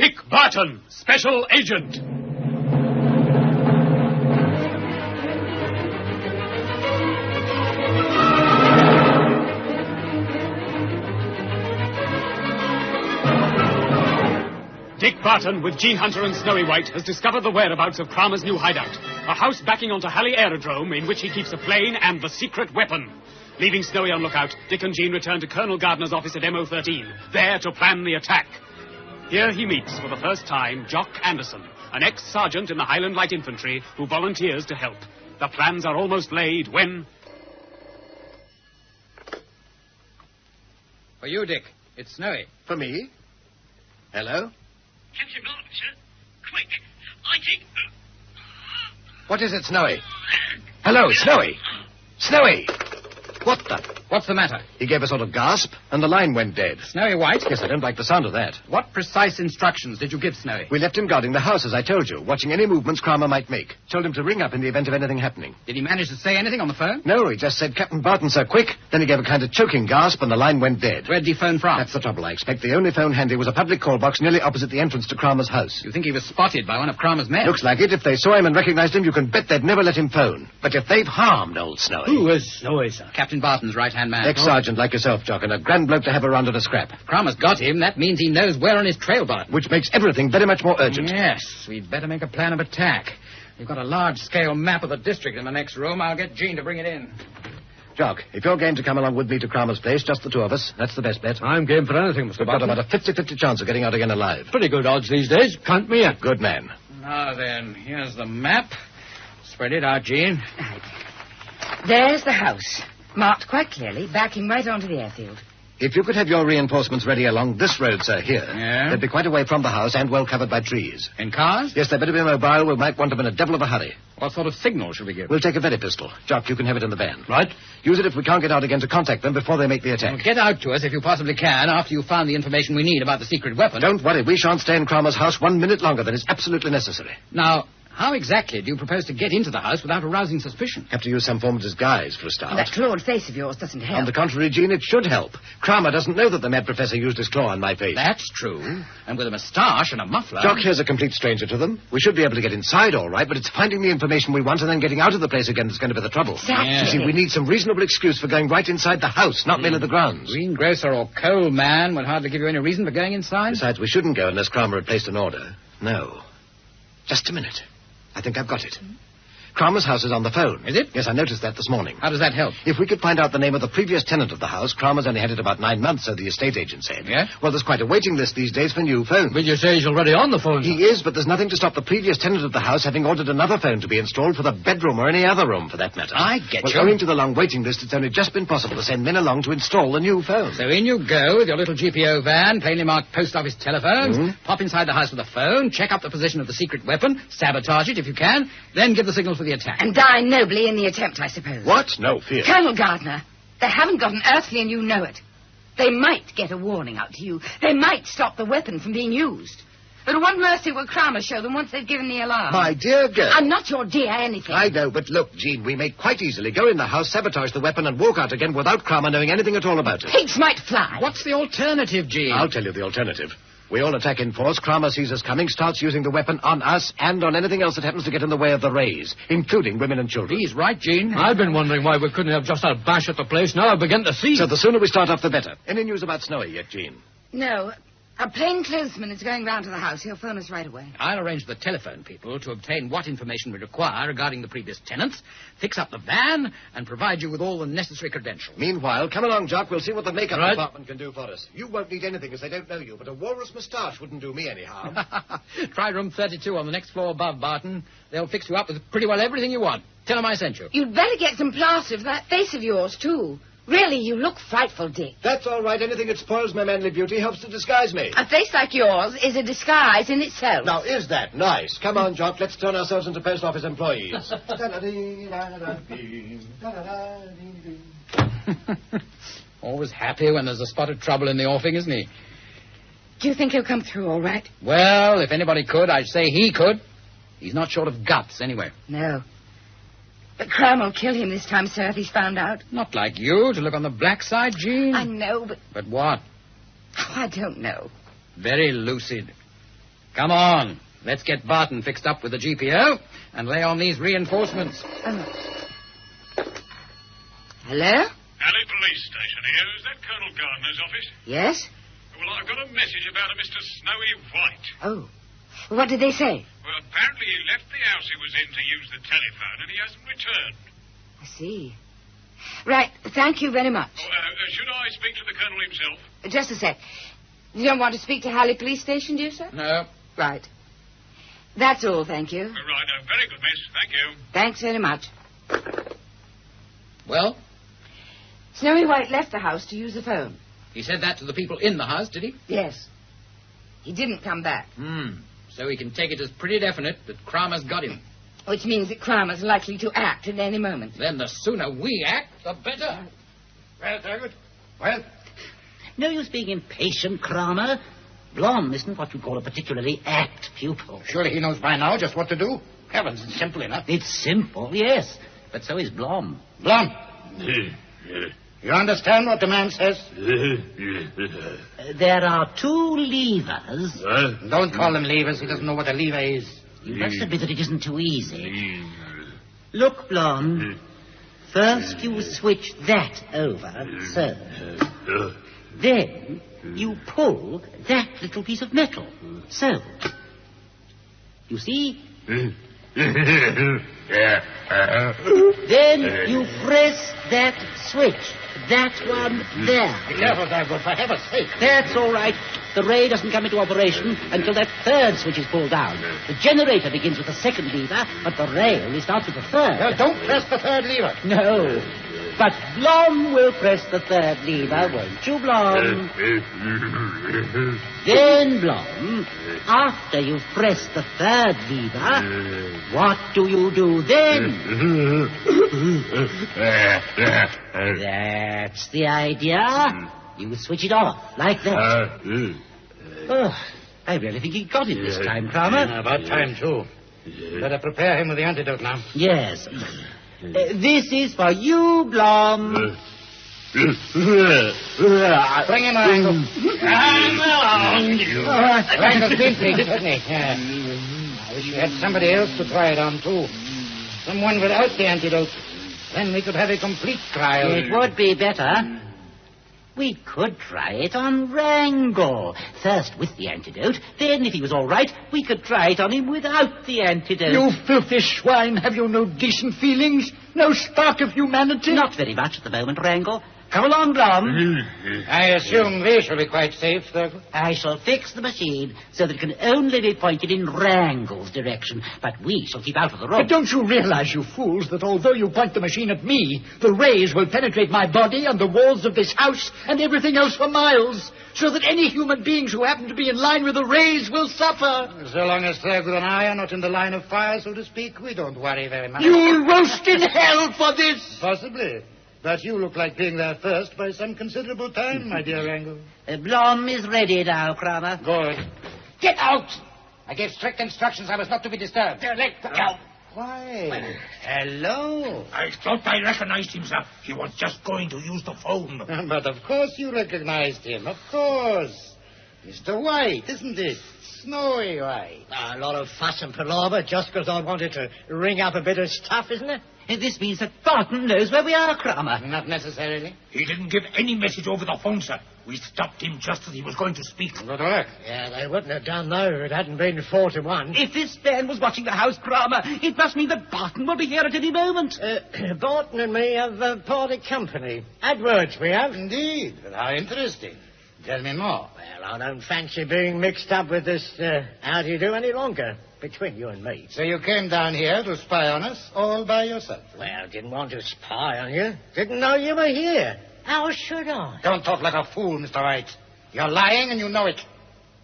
Dick Barton, Special Agent. Dick Barton, with Gene Hunter and Snowy White, has discovered the whereabouts of Kramer's new hideout. A house backing onto Halley Aerodrome in which he keeps a plane and the secret weapon. Leaving Snowy on lookout, Dick and Gene return to Colonel Gardner's office at MO13, there to plan the attack. Here he meets, for the first time, Jock Anderson, an ex-sergeant in the Highland Light Infantry who volunteers to help. The plans are almost laid when... For you, Dick. It's Snowy. For me? Hello? Captain Barton, sir. Quick. I think... What is it, Snowy? Hello, Snowy. Snowy! What the... What's the matter? He gave a sort of gasp, and the line went dead. Snowy White? Yes, I don't like the sound of that. What precise instructions did you give Snowy? We left him guarding the house, as I told you, watching any movements Kramer might make. Told him to ring up in the event of anything happening. Did he manage to say anything on the phone? No, he just said, Captain Barton, sir, quick. Then he gave a kind of choking gasp, and the line went dead. Where'd he phone from? That's the trouble, I expect. The only phone handy was a public call box nearly opposite the entrance to Kramer's house. You think he was spotted by one of Kramer's men? Looks like it. If they saw him and recognized him, you can bet they'd never let him phone. But if they've harmed old Snowy... Who is Snowy, sir? Captain Barton's right-hand man. Ex-sergeant like yourself, Jock, and a grand bloke to have around at a scrap. If Kramer's got him, that means he knows we're on his trail, Barton. Which makes everything very much more urgent. Yes, we'd better make a plan of attack. We've got a large-scale map of the district in the next room. I'll get Gene to bring it in. Jock, if you're game to come along with me to Kramer's place, just the two of us, that's the best bet. I'm game for anything, Mr. We've got Barton. about a 50-50 chance of getting out again alive. Pretty good odds these days. Count me in. Good man. Now then, here's the map. Spread it out, Gene. There's the house. Marked quite clearly, backing right onto the airfield. If you could have your reinforcements ready along this road, sir, here. Yeah? They'd be quite a way from the house and well covered by trees. In cars? Yes, they'd better be mobile. We might want them in a devil of a hurry. What sort of signal should we give? We'll take a very pistol. Jock, you can have it in the van. Right. Use it if we can't get out again to contact them before they make the attack. Well, get out to us if you possibly can after you've found the information we need about the secret weapon. Don't worry. We shan't stay in Kramer's house 1 minute longer than is absolutely necessary. Now, how exactly do you propose to get into the house without arousing suspicion? Have to use some form of disguise for a start. That clawed face of yours doesn't help. On the contrary, Gene, it should help. Kramer doesn't know that the mad professor used his claw on my face. That's true. And with a moustache and a muffler... Jock here's a complete stranger to them. We should be able to get inside all right, but it's finding the information we want and then getting out of the place again that's going to be the trouble. Exactly. Yeah. You see, we need some reasonable excuse for going right inside the house, not merely the grounds. Greengrocer or coal man would hardly give you any reason for going inside. Besides, we shouldn't go unless Kramer had placed an order. No. Just a minute. I think I've got it. Kramer's house is on the phone. Is it? Yes, I noticed that this morning. How does that help? If we could find out the name of the previous tenant of the house, Kramer's only had it about 9 months, so the estate agent said. Yeah? Well, there's quite a waiting list these days for new phones. But you say he's already on the phone. He is, but there's nothing to stop the previous tenant of the house having ordered another phone to be installed for the bedroom or any other room, for that matter. I get well, you. owing to the long waiting list, it's only just been possible to send men along to install the new phone. So in you go with your little GPO van, plainly marked post office telephones, pop inside the house with a phone, check up the position of the secret weapon, sabotage it if you can, then give the signal for the attack. And die nobly in the attempt, I suppose. What? No fear. Colonel Gardner, they haven't got an earthly and you know it. They might get a warning out to you. They might stop the weapon from being used. But what mercy will Kramer show them once they've given the alarm? My dear girl. I'm not your dear anything. I know, but look, Jean, we may quite easily go in the house, sabotage the weapon, and walk out again without Kramer knowing anything at all about it. Pigs might fly. What's the alternative, Gene? I'll tell you the alternative. We all attack in force. Kramer sees us coming, starts using the weapon on us and on anything else that happens to get in the way of the rays, including women and children. He's right, Gene. I've been wondering why we couldn't have just had a bash at the place. Now I begin to see. So the sooner we start off, the better. Any news about Snowy yet, Jean? No. A plainclothesman is going round to the house. He'll phone us right away. I'll arrange the telephone people to obtain what information we require regarding the previous tenants, fix up the van, and provide you with all the necessary credentials. Meanwhile, come along, Jock. We'll see what the makeup Right. department can do for us. You won't need anything as they don't know you, but a walrus moustache wouldn't do me any harm. Try room 32 on the next floor above, Barton. They'll fix you up with pretty well everything you want. Tell them I sent you. You'd better get some plaster for that face of yours, too. Really, you look frightful, Dick. That's all right. Anything that spoils my manly beauty helps to disguise me. A face like yours is a disguise in itself. Now, is that nice? Come on, Jock. Let's turn ourselves into post office employees. Always happy when there's a spot of trouble in the offing, isn't he? Do you think he'll come through all right? Well, if anybody could, I'd say he could. He's not short of guts, anyway. No. But Kramer will kill him this time, sir, if he's found out. Not like you to look on the black side, Gene. I know, but... But what? Oh, I don't know. Very lucid. Come on. Let's get Barton fixed up with the GPO and lay on these reinforcements. Hello? Alley Police Station here. Is that Colonel Gardner's office? Yes? Well, I've got a message about a Mr. Snowy White. Oh. What did they say? Well, apparently he left the house he was in to use the telephone, and he hasn't returned. I see. Right. Thank you very much. Should I speak to the Colonel himself? Just a sec. You don't want to speak to Halley Police Station, do you, sir? No. Right. That's all, thank you. Right, very good, miss. Thank you. Thanks very much. Well, Snowy White left the house to use the phone. he said that to the people in the house, did he? Yes. He didn't come back. So we can take it as pretty definite that Kramer's got him. Which means that Kramer's likely to act at any moment. Then the sooner we act, the better. Well, Thurgood? Well? No use being impatient, Kramer. Blom isn't what you call a particularly apt pupil. Surely he knows by now just what to do. Heavens, it's simple enough. It's simple, yes, but so is Blom. Blom. You understand what the man says? There are 2 levers. Don't call them levers. He doesn't know what a lever is. You must admit that it isn't too easy. Look, Blom. First you switch that over, so. Then you pull that little piece of metal, so. You see? Then you press that switch. That one there. Be careful, Thurgood, for heaven's sake. That's all right. The ray doesn't come into operation until that third switch is pulled down. The generator begins with the second lever, but the ray only starts with the third. Well, don't press the third lever. No. But Blom will press the third lever, won't you, Blom? Then, Blom, after you've pressed the third lever, what do you do then? That's the idea. You switch it off, like that. Oh, I really think he got it this time, Kramer. About time, too. Better prepare him with the antidote now. Yes. This is for you, Blom. Bring him, Rangle. Rangle's been pleased, hasn't he? Yeah. I wish we had somebody else to try it on, too. Someone without the antidote. Then we could have a complete trial. It would be better. We could try it on Wrangle. First with the antidote. Then, if he was all right, we could try it on him without the antidote. You filthy swine, have you no decent feelings? No spark of humanity? Not very much at the moment, Wrangle. Come along, Blom. I assume we shall be quite safe, Thurgood. I shall fix the machine so that it can only be pointed in Wrangle's direction, but we shall keep out of the room. But don't you realize, you fools, that although you point the machine at me, the rays will penetrate my body and the walls of this house and everything else for miles, so that any human beings who happen to be in line with the rays will suffer? So long as Thurgood and I are not in the line of fire, so to speak, we don't worry very much. You'll roast in hell for this! Possibly. But you look like being there first by some considerable time, my dear Wrangle. Blom is ready now, Kramer. Good. Get out! I gave strict instructions I was not to be disturbed. Let go. Why? Hello. I thought I recognized him, sir. He was just going to use the phone. But of course you recognized him. Of course. Mr. White, isn't it? Snowy White. A lot of fuss and palaver just because I wanted to ring up a bit of stuff, isn't it? This means that Barton knows where we are, Kramer. Not necessarily. He didn't give any message over the phone, sir. We stopped him just as he was going to speak. Good work. Yeah, they wouldn't have done though if it hadn't been 4 to 1. If this man was watching the house, Kramer, it must mean that Barton will be here at any moment. Barton and me have parted company. Had words we have. Indeed. Well, how interesting. Tell me more. Well, I don't fancy being mixed up with this how do you do any longer between you and me. So you came down here to spy on us all by yourself? Well, didn't want to spy on you. Didn't know you were here. How should I? Don't talk like a fool, Mr. White. You're lying and you know it.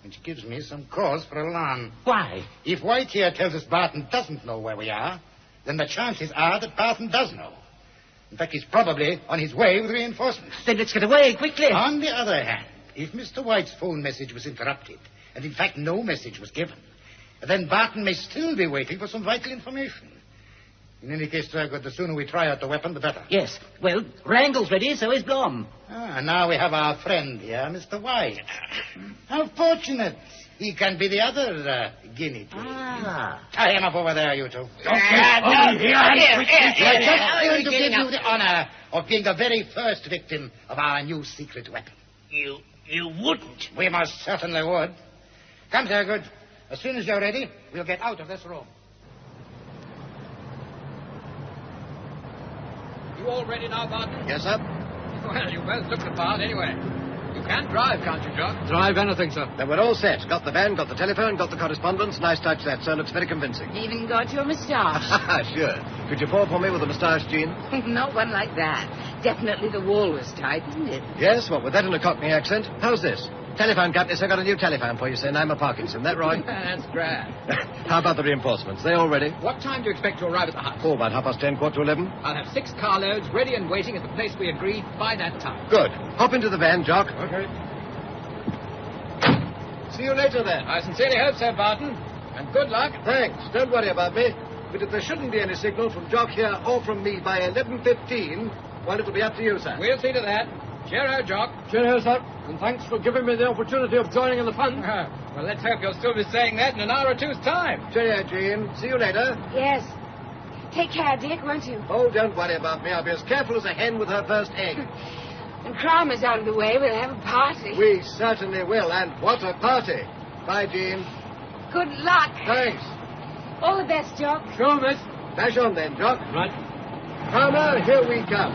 Which gives me some cause for alarm. Why? If White here tells us Barton doesn't know where we are, then the chances are that Barton does know. In fact, he's probably on his way with reinforcements. Then let's get away quickly. On the other hand, if Mr. White's phone message was interrupted, and in fact no message was given, then Barton may still be waiting for some vital information. In any case, Thurgood, the sooner we try out the weapon, the better. Yes. Well, Wrangle's ready, so is Blom. And now we have our friend here, Mr. White. How fortunate. He can be the other guinea pig. Ah. Tie him up over there, you two. Here, We're just going to give you the honor of being the very first victim of our new secret weapon. You wouldn't. We most certainly would. Come, Thurgood. As soon as you're ready, we'll get out of this room. You all ready now, Barton? Yes, sir. Well, you both look the part anyway. You can drive, can't you, Jock? Drive anything, sir. Then we're all set. Got the van, got the telephone, got the correspondence. Nice touch that, sir. Looks very convincing. Even got your moustache. Sure. Could you fall for me with a moustache, Jean? Not one like that. Definitely the wall was tight, isn't it? Yes, what with that and a Cockney accent? How's this? Telephone company, sir, got a new telephone for you, sir. I'm a Parkinson. That right? That's grand. How about the reinforcements? They all ready? What time do you expect to arrive at the house? Oh, about 10:30, 11:15. I'll have 6 carloads ready and waiting at the place we agreed by that time. Good. Hop into the van, Jock. Okay. See you later, then. I sincerely hope so, Barton. And good luck. Thanks. Don't worry about me. But if there shouldn't be any signal from Jock here or from me by 11:15, well, it'll be up to you, sir. We'll see to that. Cheerio, Jock. Cheerio, sir. And thanks for giving me the opportunity of joining in the fun. Well, let's hope you'll still be saying that in an hour or two's time. Cheerio, Jean. See you later. Yes. Take care, Dick, won't you? Oh, don't worry about me. I'll be as careful as a hen with her first egg. When Kramer's out of the way, we'll have a party. We certainly will, and what a party. Bye, Jean. Good luck. Thanks. All the best, Jock. Sure, miss. Dash on then, Jock. Right. Kramer, here we come.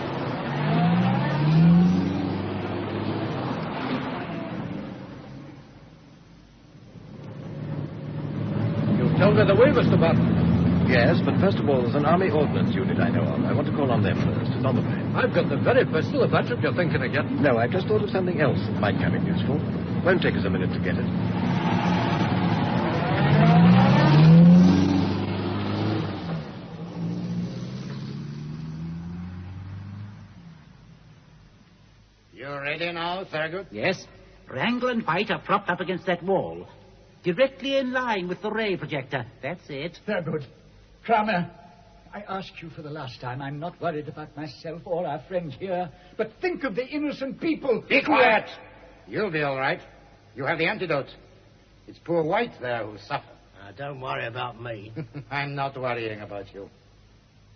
Tell me the way, Mr. Barton. Yes, but first of all, there's an Army Ordnance unit I know of. I want to call on them first, and on the way. I've got the very pistol, if that's what you're thinking of getting. No, I've just thought of something else that might come in useful. Won't take us a minute to get it. You ready now, Thurgood? Yes. Wrangle and White are propped up against that wall. Directly in line with the ray projector. That's it. Very good. Kramer, I ask you for the last time. I'm not worried about myself or our friends here, but think of the innocent people. Be quiet. You'll be all right. You have the antidote. It's poor White there who'll suffer. Don't worry about me. I'm not worrying about you.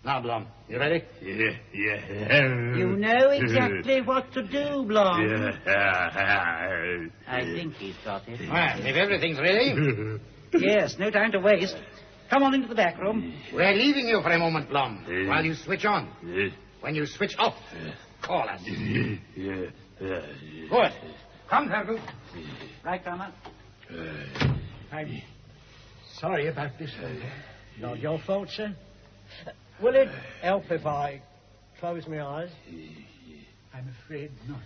Now, Blom, you ready? Yeah. You know exactly what to do, Blom. I think he's got it. Well, if everything's ready, Yes, no time to waste. Come on into the back room. we're leaving you for a moment, Blom, while you switch on. When you switch off, call us. Good. Come, Thurgood. Right, Kramer? I'm sorry about this, Walter. Not your fault, sir. Will it help if I close my eyes? I'm afraid not.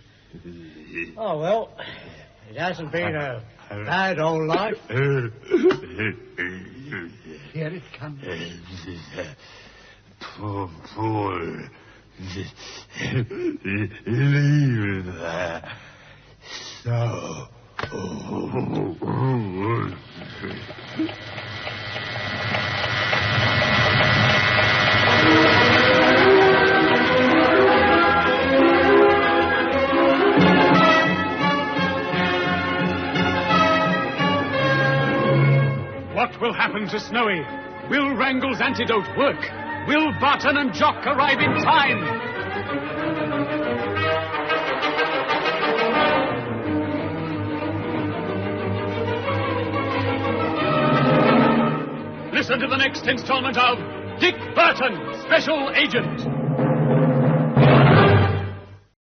Oh, well, it hasn't been a bad old life. Here it comes. Poor. Leave that. So. What will happen to Snowy? Will Wrangle's antidote work? Will Barton and Jock arrive in time? Listen to the next installment of Dick Barton, Special Agent.